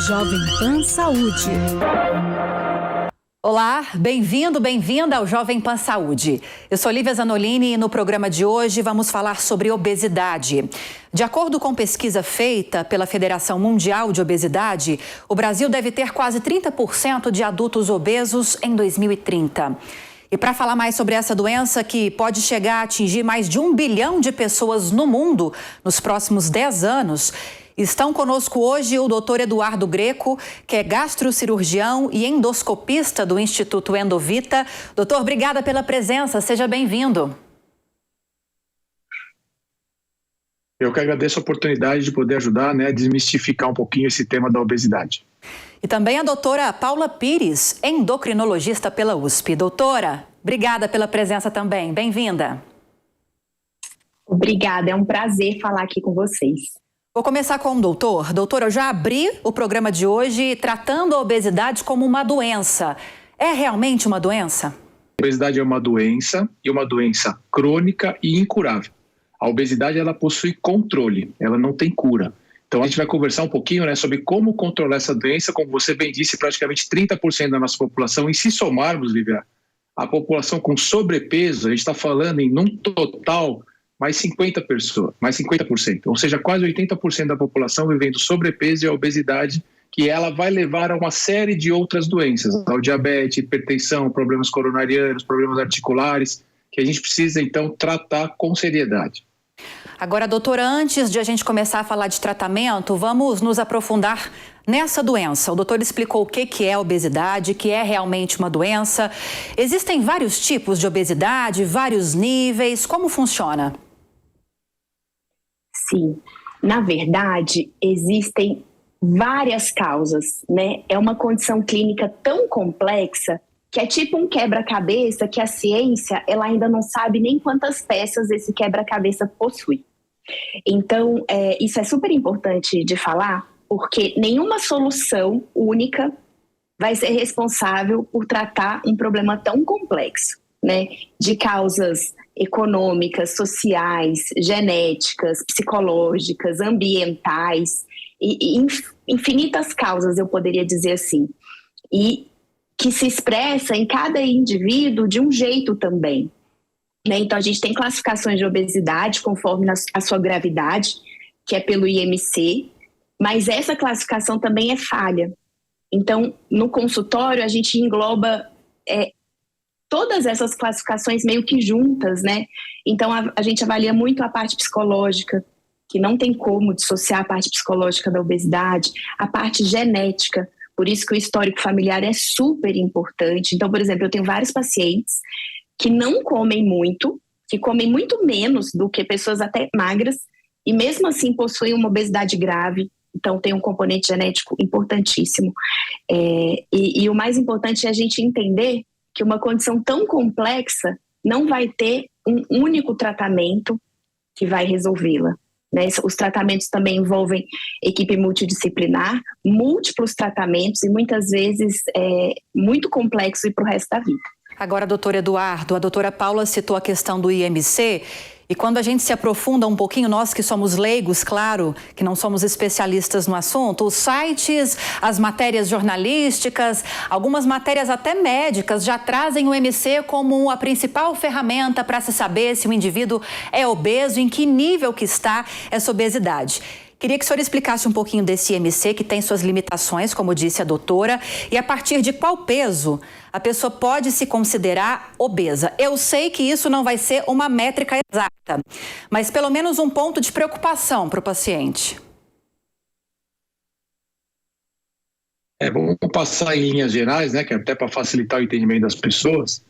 Jovem Pan Saúde. Olá, bem-vindo, bem-vinda ao Jovem Pan Saúde. Eu sou Lívia Zanolini e no programa de hoje vamos falar sobre obesidade. De acordo com pesquisa feita pela Federação Mundial de Obesidade, o Brasil deve ter quase 30% de adultos obesos em 2030. E para falar mais sobre essa doença que pode chegar a atingir mais de 1 bilhão de pessoas no mundo nos próximos 10 anos, estão conosco hoje o Dr. Eduardo Greco, que é gastrocirurgião e endoscopista do Instituto Endovita. Doutor, obrigada pela presença, seja bem-vindo. Eu que agradeço a oportunidade de poder ajudar, a desmistificar um pouquinho esse tema da obesidade. E também a doutora Paula Pires, endocrinologista pela USP. Doutora, obrigada pela presença também, bem-vinda. Obrigada, é um prazer falar aqui com vocês. Vou começar com o doutor. Doutor, eu já abri o programa de hoje tratando a obesidade como uma doença. É realmente uma doença? A obesidade é uma doença e uma doença crônica e incurável. A obesidade, ela possui controle, ela não tem cura. Então a gente vai conversar um pouquinho, sobre como controlar essa doença. Como você bem disse, praticamente 30% da nossa população, e se somarmos, Lívia, a população com sobrepeso, a gente está falando em num total mais 50 pessoas, mais 50%, ou seja, quase 80% da população vivendo sobrepeso e a obesidade, que ela vai levar a uma série de outras doenças, ao diabetes, hipertensão, problemas coronarianos, problemas articulares, que a gente precisa então tratar com seriedade. Agora, doutora, antes de a gente começar a falar de tratamento, vamos nos aprofundar nessa doença. O doutor explicou o que é obesidade, que é realmente uma doença. Existem vários tipos de obesidade, vários níveis. Como funciona? Sim, na verdade, existem várias causas, É uma condição clínica tão complexa que é tipo um quebra-cabeça que a ciência ela ainda não sabe nem quantas peças esse quebra-cabeça possui. Então, isso é super importante de falar, porque nenhuma solução única vai ser responsável por tratar um problema tão complexo, de causas econômicas, sociais, genéticas, psicológicas, ambientais, e infinitas causas, eu poderia dizer assim, e que se expressa em cada indivíduo de um jeito também. Então, a gente tem classificações de obesidade conforme a sua gravidade, que é pelo IMC, mas essa classificação também é falha. Então, no consultório, a gente engloba todas essas classificações meio que juntas, Então, a gente avalia muito a parte psicológica, que não tem como dissociar a parte psicológica da obesidade, a parte genética, por isso que o histórico familiar é super importante. Então, por exemplo, eu tenho vários pacientes que não comem muito, que comem muito menos do que pessoas até magras, e mesmo assim possuem uma obesidade grave. Então, tem um componente genético importantíssimo. E o mais importante é a gente entender que uma condição tão complexa não vai ter um único tratamento que vai resolvê-la. Os tratamentos também envolvem equipe multidisciplinar, múltiplos tratamentos e muitas vezes muito complexo e para o resto da vida. Agora, doutor Eduardo, a doutora Paula citou a questão do IMC e quando a gente se aprofunda um pouquinho, nós que somos leigos, claro, que não somos especialistas no assunto, os sites, as matérias jornalísticas, algumas matérias até médicas já trazem o IMC como a principal ferramenta para se saber se o indivíduo é obeso, em que nível que está essa obesidade. Queria que o senhor explicasse um pouquinho desse IMC, que tem suas limitações, como disse a doutora, e a partir de qual peso a pessoa pode se considerar obesa. Eu sei que isso não vai ser uma métrica exata, mas pelo menos um ponto de preocupação para o paciente. Vamos passar em linhas gerais, que é até para facilitar o entendimento das pessoas.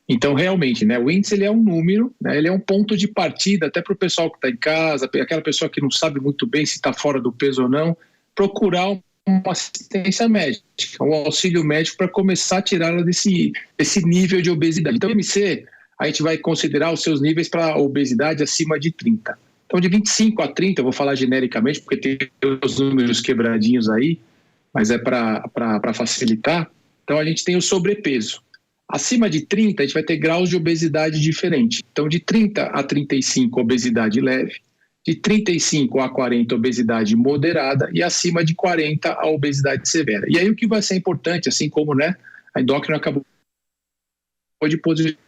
Então, realmente, o índice ele é um número, ele é um ponto de partida até para o pessoal que está em casa, aquela pessoa que não sabe muito bem se está fora do peso ou não, procurar uma assistência médica, um auxílio médico para começar a tirá-la desse nível de obesidade. Então, o IMC, a gente vai considerar os seus níveis para obesidade acima de 30. Então, de 25 a 30, eu vou falar genericamente, porque tem os números quebradinhos aí, mas é para facilitar. Então, a gente tem o sobrepeso. Acima de 30, a gente vai ter graus de obesidade diferentes. Então, de 30 a 35, obesidade leve. de 35 a 40 obesidade moderada e acima de 40 a obesidade severa. E aí o que vai ser importante, assim como, né, a endócrina acabou de posicionar,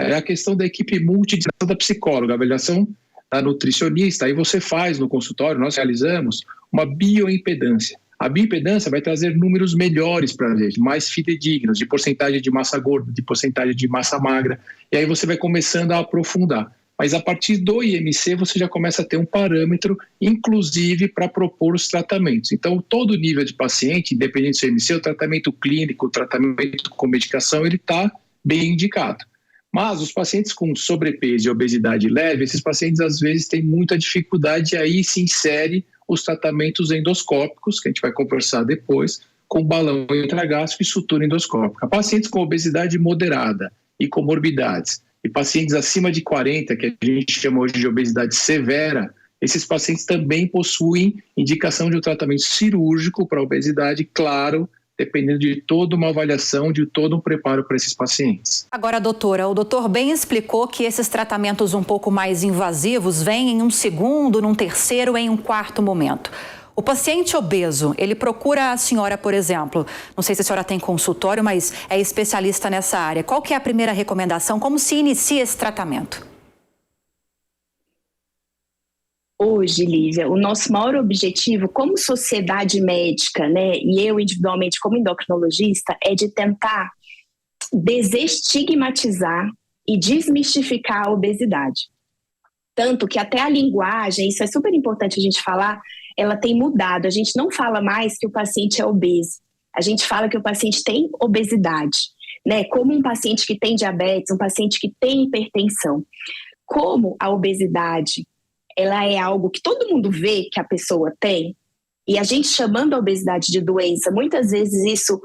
é a questão da equipe multidisciplinar da psicóloga, a avaliação da nutricionista. Aí você faz no consultório, nós realizamos uma bioimpedância. A bioimpedância vai trazer números melhores para a gente, mais fidedignos, de porcentagem de massa gorda, de porcentagem de massa magra, e aí você vai começando a aprofundar. Mas a partir do IMC você já começa a ter um parâmetro, inclusive para propor os tratamentos. Então, todo nível de paciente, independente do IMC, o tratamento clínico, o tratamento com medicação, ele está bem indicado. Mas os pacientes com sobrepeso e obesidade leve, esses pacientes às vezes têm muita dificuldade, e aí se insere os tratamentos endoscópicos, que a gente vai conversar depois, com balão intragástrico e sutura endoscópica. Pacientes com obesidade moderada e comorbidades, e pacientes acima de 40, que a gente chama hoje de obesidade severa, esses pacientes também possuem indicação de um tratamento cirúrgico para a obesidade, claro, dependendo de toda uma avaliação, de todo um preparo para esses pacientes. Agora, doutora, o doutor bem explicou que esses tratamentos um pouco mais invasivos vêm em um segundo, num terceiro, em um quarto momento. O paciente obeso, ele procura a senhora, por exemplo, não sei se a senhora tem consultório, mas é especialista nessa área. Qual que é a primeira recomendação? Como se inicia esse tratamento? Hoje, Lívia, o nosso maior objetivo como sociedade médica, né, e eu individualmente como endocrinologista, é de tentar desestigmatizar e desmistificar a obesidade. Tanto que até a linguagem, isso é super importante a gente falar, ela tem mudado. A gente não fala mais que o paciente é obeso. A gente fala que o paciente tem obesidade, né? Como um paciente que tem diabetes, um paciente que tem hipertensão. Como a obesidade, ela é algo que todo mundo vê que a pessoa tem, e a gente chamando a obesidade de doença, muitas vezes isso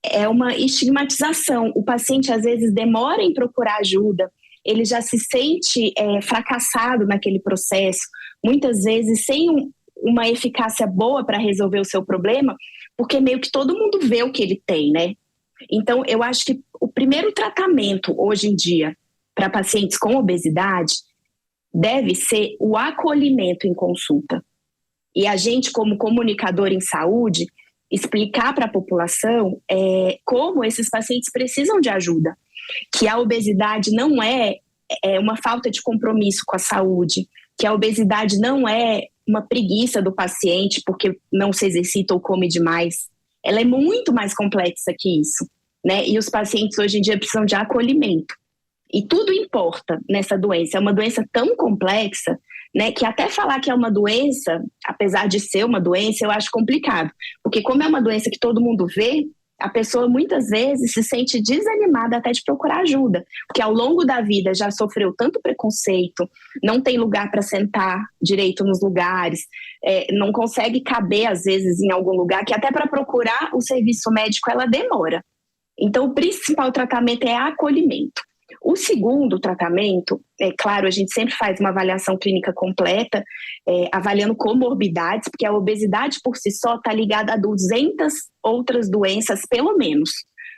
é uma estigmatização. O paciente às vezes demora em procurar ajuda, ele já se sente fracassado naquele processo, muitas vezes sem uma eficácia boa para resolver o seu problema, porque meio que todo mundo vê o que ele tem, né? Então, eu acho que o primeiro tratamento hoje em dia para pacientes com obesidade deve ser o acolhimento em consulta. E a gente, como comunicador em saúde, explicar para a população como esses pacientes precisam de ajuda, que a obesidade não é uma falta de compromisso com a saúde, que a obesidade não é uma preguiça do paciente porque não se exercita ou come demais. Ela é muito mais complexa que isso, né? E os pacientes hoje em dia precisam de acolhimento. E tudo importa nessa doença. É uma doença tão complexa, né, que até falar que é uma doença, apesar de ser uma doença, eu acho complicado. Porque como é uma doença que todo mundo vê, a pessoa muitas vezes se sente desanimada até de procurar ajuda. Porque ao longo da vida já sofreu tanto preconceito, não tem lugar para sentar direito nos lugares, não consegue caber às vezes em algum lugar, que até para procurar o serviço médico ela demora. Então o principal tratamento é acolhimento. O segundo tratamento, claro, a gente sempre faz uma avaliação clínica completa, avaliando comorbidades, porque a obesidade por si só está ligada a 200 outras doenças, pelo menos.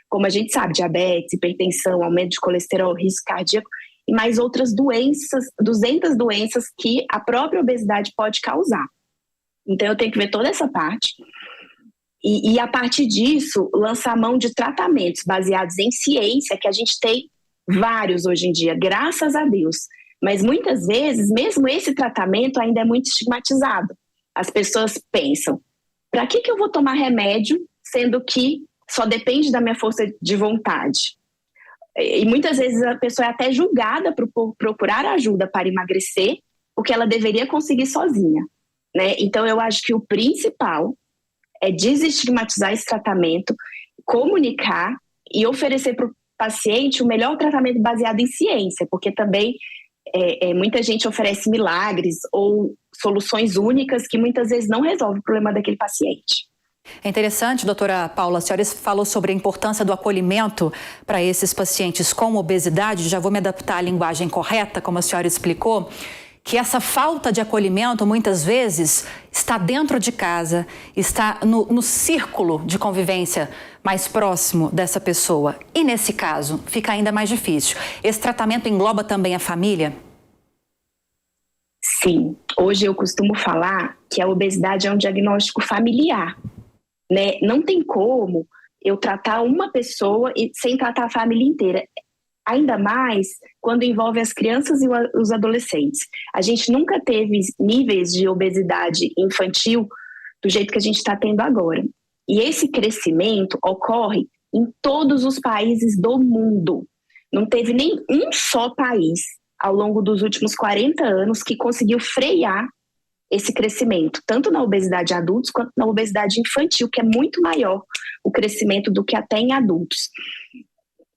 Como a gente sabe, diabetes, hipertensão, aumento de colesterol, risco cardíaco, e mais outras doenças, 200 doenças que a própria obesidade pode causar. Então eu tenho que ver toda essa parte. E a partir disso, lançar mão de tratamentos baseados em ciência, que a gente tem vários hoje em dia, graças a Deus. Mas muitas vezes, mesmo esse tratamento ainda é muito estigmatizado. As pessoas pensam, para que eu vou tomar remédio, sendo que só depende da minha força de vontade? E muitas vezes a pessoa é até julgada por procurar ajuda para emagrecer, porque ela deveria conseguir sozinha, né? Então eu acho que o principal é desestigmatizar esse tratamento, comunicar e oferecer para o paciente o melhor tratamento baseado em ciência, porque também muita gente oferece milagres ou soluções únicas que muitas vezes não resolvem o problema daquele paciente. É interessante, doutora Paula, a senhora falou sobre a importância do acolhimento para esses pacientes com obesidade. Já vou me adaptar à linguagem correta, como a senhora explicou, que essa falta de acolhimento muitas vezes está dentro de casa, está no círculo de convivência mais próximo dessa pessoa. E nesse caso, fica ainda mais difícil. Esse tratamento engloba também a família? Sim, hoje eu costumo falar que a obesidade é um diagnóstico familiar, né? Não tem como eu tratar uma pessoa sem tratar a família inteira. Ainda mais quando envolve as crianças e os adolescentes. A gente nunca teve níveis de obesidade infantil do jeito que a gente está tendo agora. E esse crescimento ocorre em todos os países do mundo. Não teve nem um só país ao longo dos últimos 40 anos que conseguiu frear esse crescimento, tanto na obesidade adultos quanto na obesidade infantil, que é muito maior o crescimento do que até em adultos.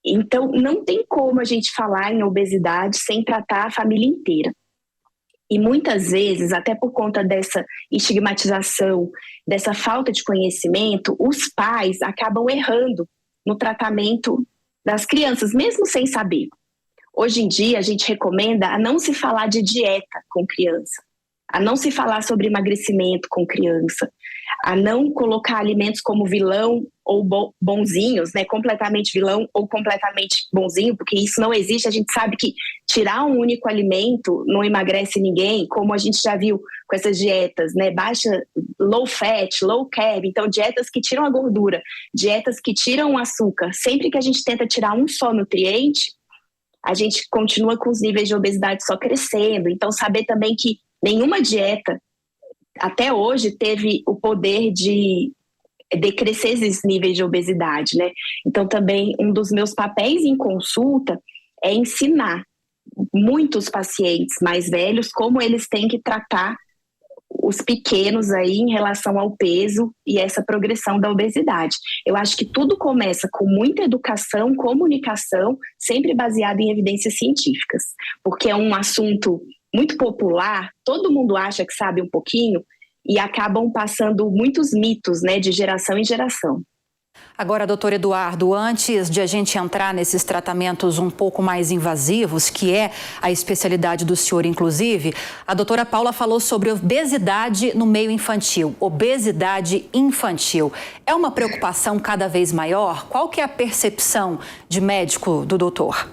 Então, não tem como a gente falar em obesidade sem tratar a família inteira. E muitas vezes, até por conta dessa estigmatização, dessa falta de conhecimento, os pais acabam errando no tratamento das crianças, mesmo sem saber. Hoje em dia, a gente recomenda a não se falar de dieta com criança, a não se falar sobre emagrecimento com criança, a não colocar alimentos como vilão ou bonzinhos, né? Completamente vilão ou completamente bonzinho, porque isso não existe. A gente sabe que tirar um único alimento não emagrece ninguém, como a gente já viu com essas dietas, né? Baixa, low fat, low carb, então dietas que tiram a gordura, dietas que tiram o açúcar. Sempre que a gente tenta tirar um só nutriente, a gente continua com os níveis de obesidade só crescendo. Então, saber também que nenhuma dieta até hoje teve o poder de decrescer esses níveis de obesidade, né? Então, também, um dos meus papéis em consulta é ensinar muitos pacientes mais velhos como eles têm que tratar os pequenos aí em relação ao peso e essa progressão da obesidade. Eu acho que tudo começa com muita educação, comunicação, sempre baseado em evidências científicas, porque é um assunto muito popular, todo mundo acha que sabe um pouquinho e acabam passando muitos mitos, né, de geração em geração. Agora, doutor Eduardo, antes de a gente entrar nesses tratamentos um pouco mais invasivos, que é a especialidade do senhor, inclusive, a doutora Paula falou sobre obesidade no meio infantil, obesidade infantil. É uma preocupação cada vez maior? Qual que é a percepção de médico do doutor?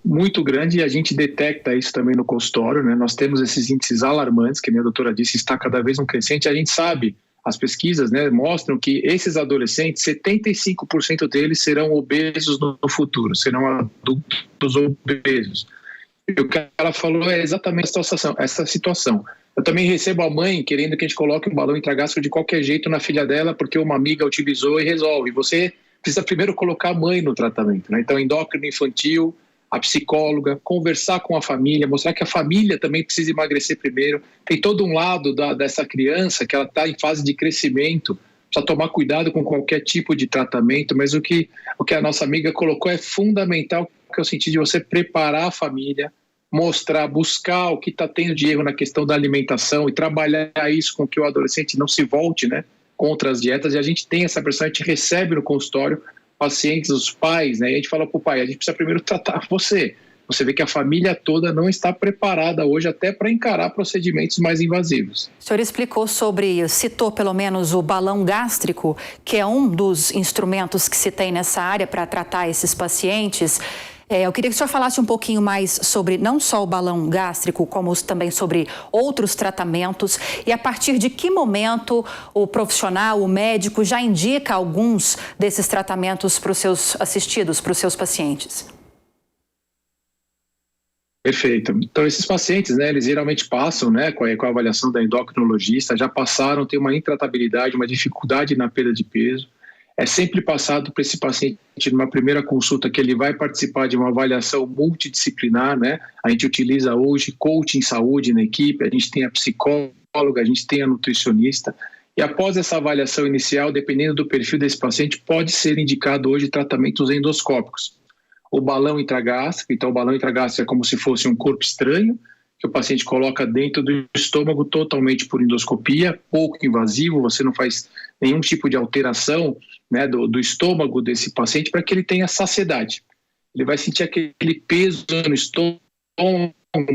Muito grande, e a gente detecta isso também no consultório, né? Nós temos esses índices alarmantes, que a minha doutora disse, está cada vez um crescente. A gente sabe, as pesquisas, né, mostram que esses adolescentes, 75% deles serão obesos no futuro, serão adultos obesos. E o que ela falou é exatamente essa situação. Eu também recebo a mãe querendo que a gente coloque um balão intragástrico de qualquer jeito na filha dela, porque uma amiga utilizou e resolve. Você precisa primeiro colocar a mãe no tratamento, né? Então, endócrino infantil, a psicóloga, conversar com a família, mostrar que a família também precisa emagrecer primeiro. Tem todo um lado dessa criança que ela está em fase de crescimento, precisa tomar cuidado com qualquer tipo de tratamento, mas o que a nossa amiga colocou é fundamental, que é o sentido de você preparar a família, mostrar, buscar o que está tendo de erro na questão da alimentação e trabalhar isso com que o adolescente não se volte, né, contra as dietas. E a gente tem essa pressão, a gente recebe no consultório pacientes, os pais, né? E a gente fala para o pai, a gente precisa primeiro tratar você. Você vê que a família toda não está preparada hoje até para encarar procedimentos mais invasivos. O senhor citou pelo menos o balão gástrico, que é um dos instrumentos que se tem nessa área para tratar esses pacientes. Eu queria que o senhor falasse um pouquinho mais sobre não só o balão gástrico, como também sobre outros tratamentos e a partir de que momento o profissional, o médico, já indica alguns desses tratamentos para os seus assistidos, para os seus pacientes. Perfeito. Então, esses pacientes, né, eles geralmente passam, né, com a avaliação da endocrinologista, já passaram, tem uma intratabilidade, uma dificuldade na perda de peso. É sempre passado para esse paciente numa primeira consulta que ele vai participar de uma avaliação multidisciplinar, né? A gente utiliza hoje coaching saúde na equipe, a gente tem a psicóloga, a gente tem a nutricionista. E após essa avaliação inicial, dependendo do perfil desse paciente, pode ser indicado hoje tratamentos endoscópicos. O balão intragástrico, então o balão intragástrico é como se fosse um corpo estranho, que o paciente coloca dentro do estômago totalmente por endoscopia, pouco invasivo, você não faz nenhum tipo de alteração, né, do estômago desse paciente para que ele tenha saciedade. Ele vai sentir aquele peso no estômago,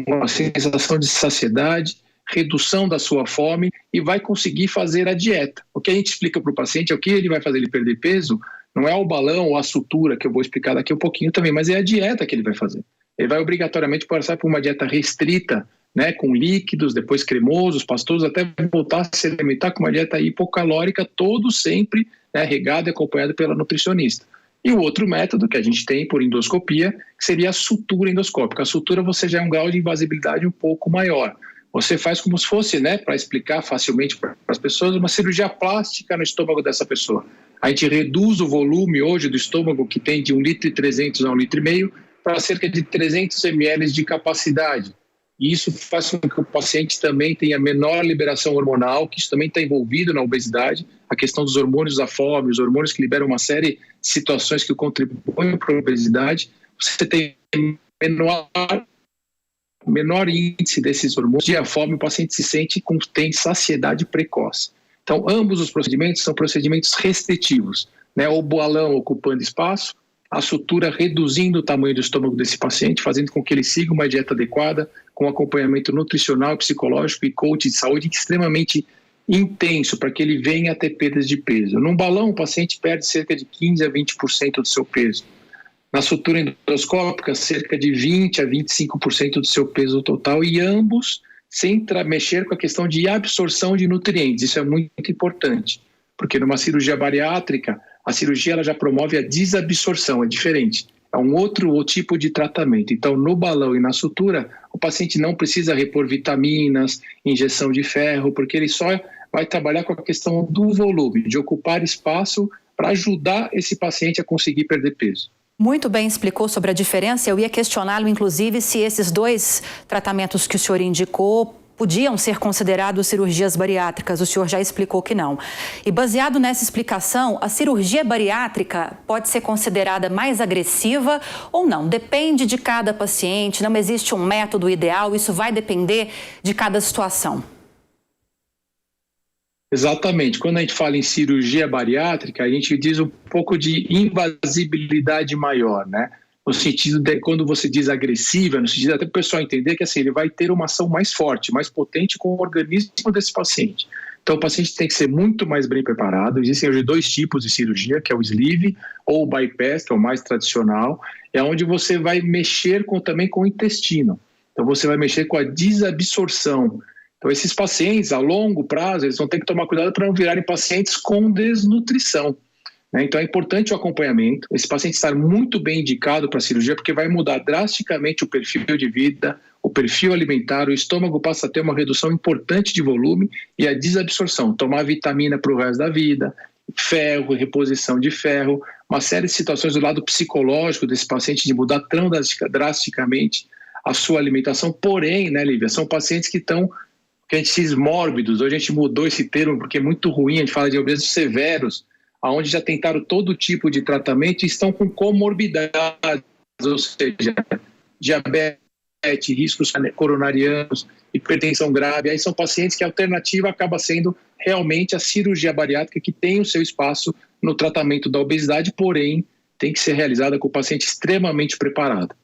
uma sensação de saciedade, redução da sua fome e vai conseguir fazer a dieta. O que a gente explica para o paciente é o que ele vai fazer ele perder peso, não é o balão ou a sutura, que eu vou explicar daqui um pouquinho também, mas é a dieta que ele vai fazer. Ele vai obrigatoriamente passar por uma dieta restrita né, com líquidos, depois cremosos, pastosos, até voltar a se alimentar com uma dieta hipocalórica, todo sempre, né, regado e acompanhado pela nutricionista. E o outro método que a gente tem por endoscopia, que seria a sutura endoscópica. A sutura você já é um grau de invasibilidade um pouco maior. Você faz como se fosse, né, para explicar facilmente para as pessoas, uma cirurgia plástica no estômago dessa pessoa. A gente reduz o volume hoje do estômago, que tem de 1,3 litro a 1,5 litro, para cerca de 300 ml de capacidade. E isso faz com que o paciente também tenha menor liberação hormonal, que isso também está envolvido na obesidade, a questão dos hormônios da fome, os hormônios que liberam uma série de situações que contribuem para a obesidade. Você tem menor índice desses hormônios e a fome, o paciente se sente tem saciedade precoce. Então, ambos os procedimentos são procedimentos restritivos, né? O balão ocupando espaço, a sutura reduzindo o tamanho do estômago desse paciente, fazendo com que ele siga uma dieta adequada, com acompanhamento nutricional, psicológico e coaching de saúde extremamente intenso para que ele venha a ter perdas de peso. Num balão, o paciente perde cerca de 15% a 20% do seu peso. Na sutura endoscópica, cerca de 20% a 25% do seu peso total, e ambos sem mexer com a questão de absorção de nutrientes. Isso é muito importante, porque numa cirurgia bariátrica, a cirurgia ela já promove a desabsorção, é diferente. É um outro tipo de tratamento. Então, no balão e na sutura, o paciente não precisa repor vitaminas, injeção de ferro, porque ele só vai trabalhar com a questão do volume, de ocupar espaço para ajudar esse paciente a conseguir perder peso. Muito bem explicou sobre a diferença. Eu ia questioná-lo, inclusive, se esses dois tratamentos que o senhor indicou podiam ser considerados cirurgias bariátricas. O senhor já explicou que não. E baseado nessa explicação, a cirurgia bariátrica pode ser considerada mais agressiva ou não? Depende de cada paciente, não existe um método ideal, isso vai depender de cada situação. Exatamente. Quando a gente fala em cirurgia bariátrica, a gente diz um pouco de invasibilidade maior, né? No sentido de, quando você diz agressiva, no sentido até para o pessoal entender que assim, ele vai ter uma ação mais forte, mais potente com o organismo desse paciente. Então o paciente tem que ser muito mais bem preparado. Existem hoje 2 tipos de cirurgia, que é o sleeve ou o bypass, que é o mais tradicional, é onde você vai mexer também com o intestino. Então você vai mexer com a desabsorção. Então esses pacientes, a longo prazo, eles vão ter que tomar cuidado para não virarem pacientes com desnutrição. Então é importante o acompanhamento, esse paciente estar muito bem indicado para a cirurgia, porque vai mudar drasticamente o perfil de vida, o perfil alimentar, o estômago passa a ter uma redução importante de volume e a desabsorção, tomar vitamina para o resto da vida, ferro, reposição de ferro, uma série de situações do lado psicológico desse paciente de mudar tão drasticamente a sua alimentação. Porém, né, Lívia, são pacientes que estão, que a gente diz mórbidos, hoje a gente mudou esse termo porque é muito ruim, a gente fala de obesos severos, onde já tentaram todo tipo de tratamento e estão com comorbidades, ou seja, diabetes, riscos coronarianos, hipertensão grave. Aí são pacientes que a alternativa acaba sendo realmente a cirurgia bariátrica, que tem o seu espaço no tratamento da obesidade, porém tem que ser realizada com o paciente extremamente preparado.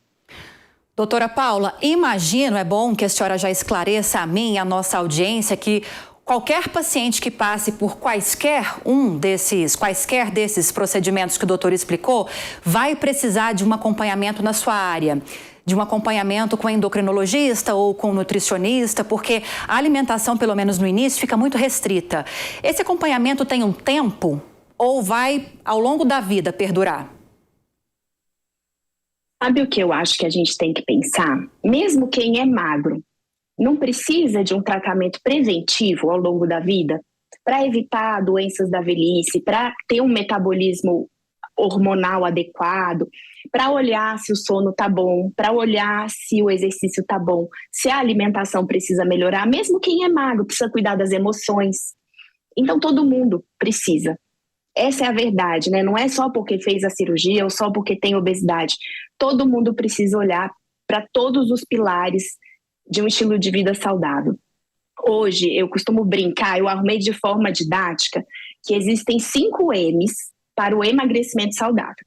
Doutora Paula, imagino, é bom que a senhora já esclareça a mim e a nossa audiência que qualquer paciente que passe por quaisquer desses procedimentos que o doutor explicou, vai precisar de um acompanhamento na sua área, de um acompanhamento com endocrinologista ou com nutricionista, porque a alimentação, pelo menos no início, fica muito restrita. Esse acompanhamento tem um tempo ou vai, ao longo da vida, perdurar? Sabe o que eu acho que a gente tem que pensar? Mesmo quem é magro, não precisa de um tratamento preventivo ao longo da vida para evitar doenças da velhice, para ter um metabolismo hormonal adequado, para olhar se o sono está bom, para olhar se o exercício está bom, se a alimentação precisa melhorar. Mesmo quem é magro precisa cuidar das emoções. Então todo mundo precisa. Essa é a verdade, né? Não é só porque fez a cirurgia ou só porque tem obesidade. Todo mundo precisa olhar para todos os pilares de um estilo de vida saudável. Hoje, eu costumo brincar, eu arrumei de forma didática que existem 5 M's para o emagrecimento saudável.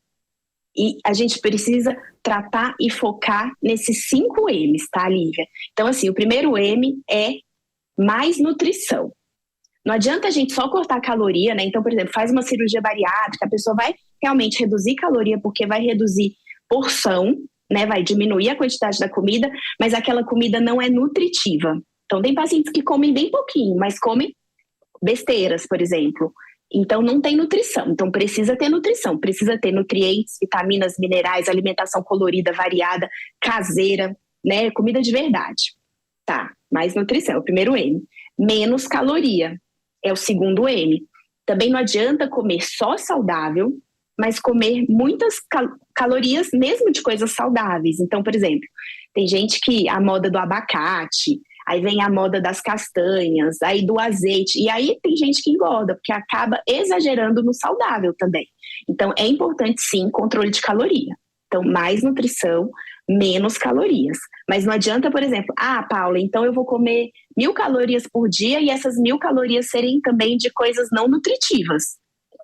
E a gente precisa tratar e focar nesses 5 M's, tá, Lívia? Então, assim, o primeiro M é mais nutrição. Não adianta a gente só cortar caloria, né? Então, por exemplo, faz uma cirurgia bariátrica, a pessoa vai realmente reduzir caloria porque vai reduzir porção, né? Vai diminuir a quantidade da comida, mas aquela comida não é nutritiva. Então, tem pacientes que comem bem pouquinho, mas comem besteiras, por exemplo. Então, não tem nutrição. Então, precisa ter nutrição. Precisa ter nutrientes, vitaminas, minerais, alimentação colorida, variada, caseira, né? Comida de verdade. Tá, mais nutrição, é o primeiro M. Menos caloria, é o segundo M. Também não adianta comer só saudável, mas comer muitas calorias mesmo de coisas saudáveis. Então, por exemplo, tem gente que a moda do abacate, aí vem a moda das castanhas, aí do azeite, e aí tem gente que engorda, porque acaba exagerando no saudável também. Então, é importante sim controle de caloria. Então, mais nutrição, menos calorias. Mas não adianta, por exemplo, Paula, então eu vou comer 1.000 calorias por dia e essas 1.000 calorias serem também de coisas não nutritivas.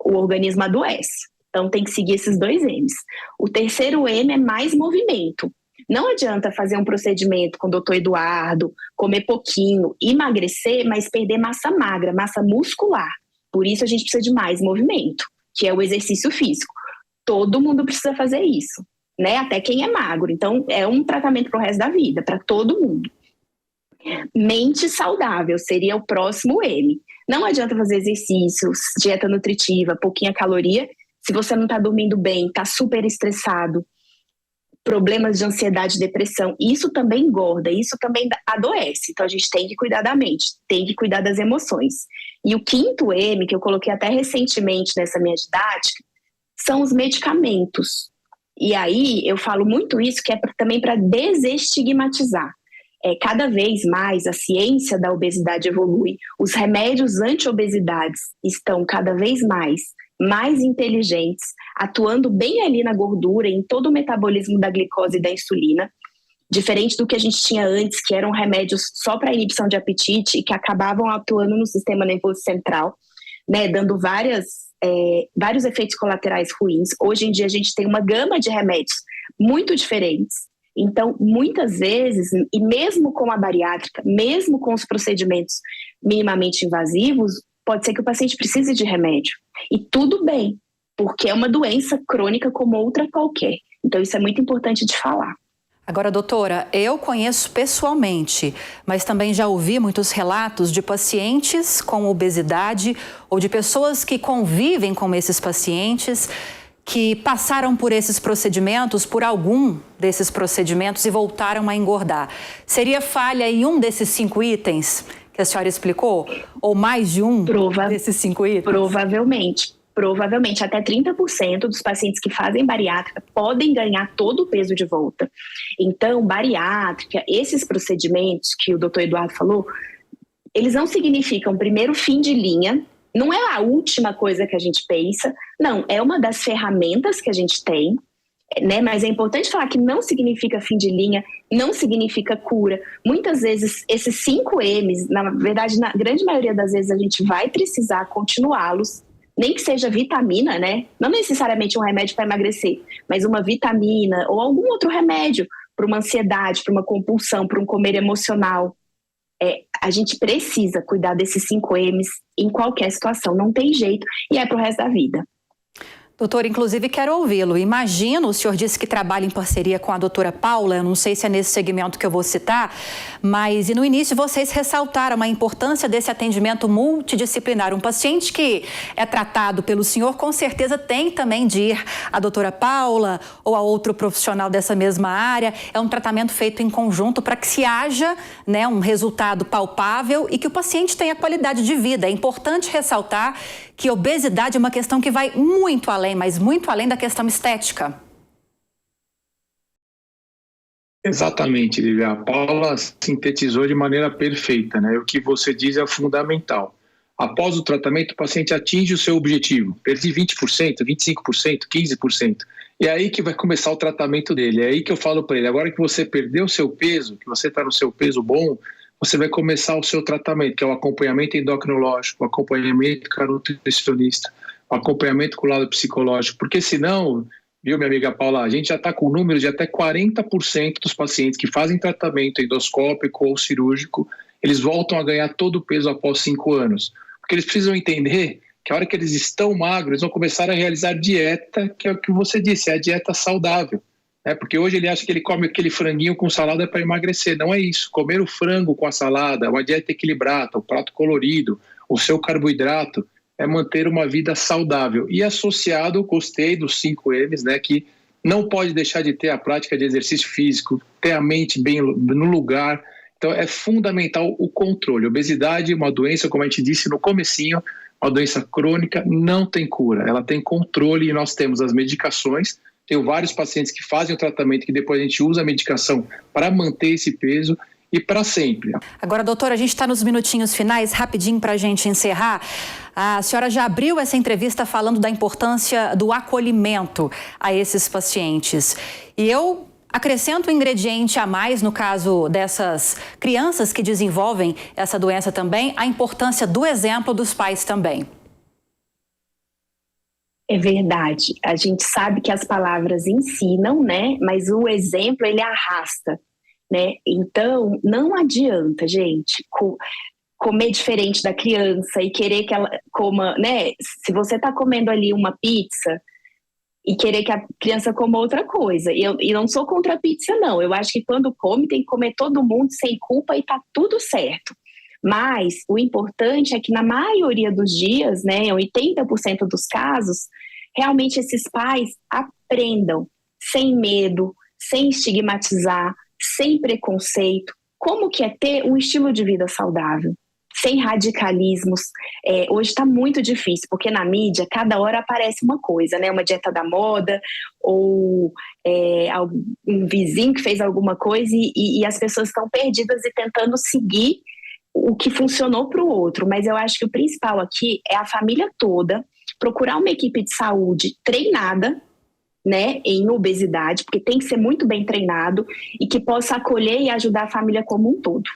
O organismo adoece. Então tem que seguir esses 2 M's. O terceiro M é mais movimento. Não adianta fazer um procedimento com o Dr. Eduardo, comer pouquinho, emagrecer, mas perder massa magra, massa muscular. Por isso a gente precisa de mais movimento, que é o exercício físico. Todo mundo precisa fazer isso, né? Até quem é magro. Então é um tratamento para o resto da vida, para todo mundo. Mente saudável seria o próximo M. Não adianta fazer exercícios, dieta nutritiva, pouquinha caloria, se você não está dormindo bem, está super estressado, problemas de ansiedade, depressão, isso também engorda, isso também adoece. Então a gente tem que cuidar da mente, tem que cuidar das emoções. E o quinto M, que eu coloquei até recentemente nessa minha didática, são os medicamentos. E aí eu falo muito isso, que é também para desestigmatizar. Cada vez mais a ciência da obesidade evolui, os remédios anti-obesidades estão cada vez mais inteligentes, atuando bem ali na gordura, em todo o metabolismo da glicose e da insulina, diferente do que a gente tinha antes, que eram remédios só para inibição de apetite e que acabavam atuando no sistema nervoso central, né, dando vários efeitos colaterais ruins. Hoje em dia a gente tem uma gama de remédios muito diferentes. Então, muitas vezes, e mesmo com a bariátrica, mesmo com os procedimentos minimamente invasivos, pode ser que o paciente precise de remédio. E tudo bem, porque é uma doença crônica como outra qualquer. Então, isso é muito importante de falar. Agora, doutora, eu conheço pessoalmente, mas também já ouvi muitos relatos de pacientes com obesidade ou de pessoas que convivem com esses pacientes que passaram por esses procedimentos, por algum desses procedimentos e voltaram a engordar. Seria falha em um desses 5 itens que a senhora explicou? Ou mais de um desses 5 itens? Provavelmente, até 30% dos pacientes que fazem bariátrica podem ganhar todo o peso de volta. Então, bariátrica, esses procedimentos que o Dr. Eduardo falou, eles não significam, primeiro, fim de linha, não é a última coisa que a gente pensa, não, é uma das ferramentas que a gente tem, né? Mas é importante falar que não significa fim de linha, não significa cura. Muitas vezes, esses 5 M's, na verdade, na grande maioria das vezes, a gente vai precisar continuá-los, nem que seja vitamina, né? Não necessariamente um remédio para emagrecer, mas uma vitamina ou algum outro remédio para uma ansiedade, para uma compulsão, para um comer emocional. A gente precisa cuidar desses 5 M's em qualquer situação, não tem jeito, e é para o resto da vida. Doutor, inclusive quero ouvi-lo. Imagino, o senhor disse que trabalha em parceria com a doutora Paula, eu não sei se é nesse segmento que eu vou citar, mas no início vocês ressaltaram a importância desse atendimento multidisciplinar. Um paciente que é tratado pelo senhor, com certeza tem também de ir à doutora Paula ou a outro profissional dessa mesma área. É um tratamento feito em conjunto para que se haja, né, um resultado palpável e que o paciente tenha qualidade de vida. É importante ressaltar que obesidade é uma questão que vai muito além, mas muito além da questão estética. Exatamente, Lívia. A Paula sintetizou de maneira perfeita, né? O que você diz é fundamental. Após o tratamento, o paciente atinge o seu objetivo. Perdi 20%, 25%, 15%. E é aí que vai começar o tratamento dele. É aí que eu falo para ele, agora que você perdeu o seu peso, que você está no seu peso bom, você vai começar o seu tratamento, que é o acompanhamento endocrinológico, o acompanhamento com a nutricionista, o acompanhamento com o lado psicológico, porque senão, viu, minha amiga Paula, a gente já está com números de até 40% dos pacientes que fazem tratamento endoscópico ou cirúrgico, eles voltam a ganhar todo o peso após 5 anos. Porque eles precisam entender que a hora que eles estão magros, eles vão começar a realizar dieta, que é o que você disse, é a dieta saudável. Porque hoje ele acha que ele come aquele franguinho com salada para emagrecer. Não é isso. Comer o frango com a salada, uma dieta equilibrada, o prato colorido, o seu carboidrato, é manter uma vida saudável. E associado, gostei dos 5 M's, né, que não pode deixar de ter a prática de exercício físico, ter a mente bem no lugar. Então é fundamental o controle. Obesidade é uma doença, como a gente disse no comecinho, uma doença crônica, não tem cura. Ela tem controle e nós temos as medicações. Tenho vários pacientes que fazem o tratamento, que depois a gente usa a medicação para manter esse peso e para sempre. Agora, doutora, a gente está nos minutinhos finais, rapidinho para a gente encerrar. A senhora já abriu essa entrevista falando da importância do acolhimento a esses pacientes. E eu acrescento um ingrediente a mais, no caso dessas crianças que desenvolvem essa doença também, a importância do exemplo dos pais também. É verdade. A gente sabe que as palavras ensinam, né? Mas o exemplo, ele arrasta, né? Então, não adianta, gente, comer diferente da criança e querer que ela coma, né? Se você está comendo ali uma pizza e querer que a criança coma outra coisa. E não sou contra a pizza, não. Eu acho que quando come, tem que comer todo mundo sem culpa e tá tudo certo. Mas o importante é que na maioria dos dias, né, 80% dos casos, realmente esses pais aprendam sem medo, sem estigmatizar, sem preconceito, como que é ter um estilo de vida saudável, sem radicalismos. Hoje está muito difícil, porque na mídia cada hora aparece uma coisa, né? Uma dieta da moda, ou um vizinho que fez alguma coisa e as pessoas estão perdidas e tentando seguir o que funcionou para o outro. Mas eu acho que o principal aqui é a família toda procurar uma equipe de saúde treinada, né, em obesidade, porque tem que ser muito bem treinado e que possa acolher e ajudar a família como um todo.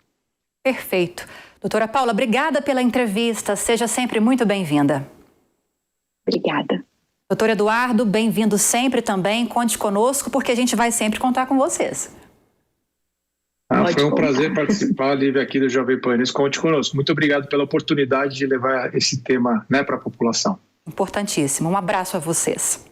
Perfeito. Doutora Paula, obrigada pela entrevista. Seja sempre muito bem-vinda. Obrigada. Doutor Eduardo, bem-vindo sempre também. Conte conosco, porque a gente vai sempre contar com vocês. Foi um prazer participar, Lívia, aqui do Jovem Pan News. Conte conosco. Muito obrigado pela oportunidade de levar esse tema, né, para a população. Importantíssimo. Um abraço a vocês.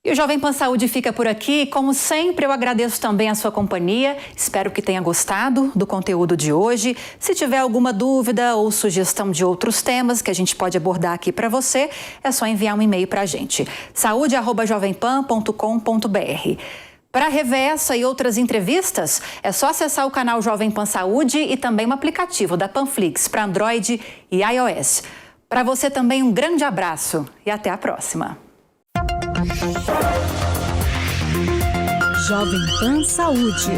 E o Jovem Pan Saúde fica por aqui. Como sempre, eu agradeço também a sua companhia. Espero que tenha gostado do conteúdo de hoje. Se tiver alguma dúvida ou sugestão de outros temas que a gente pode abordar aqui para você, é só enviar um e-mail para a gente. saúde@jovempan.com.br. Para rever essa e outras entrevistas, é só acessar o canal Jovem Pan Saúde e também o aplicativo da Panflix para Android e iOS. Para você também um grande abraço e até a próxima. Jovem Pan Saúde.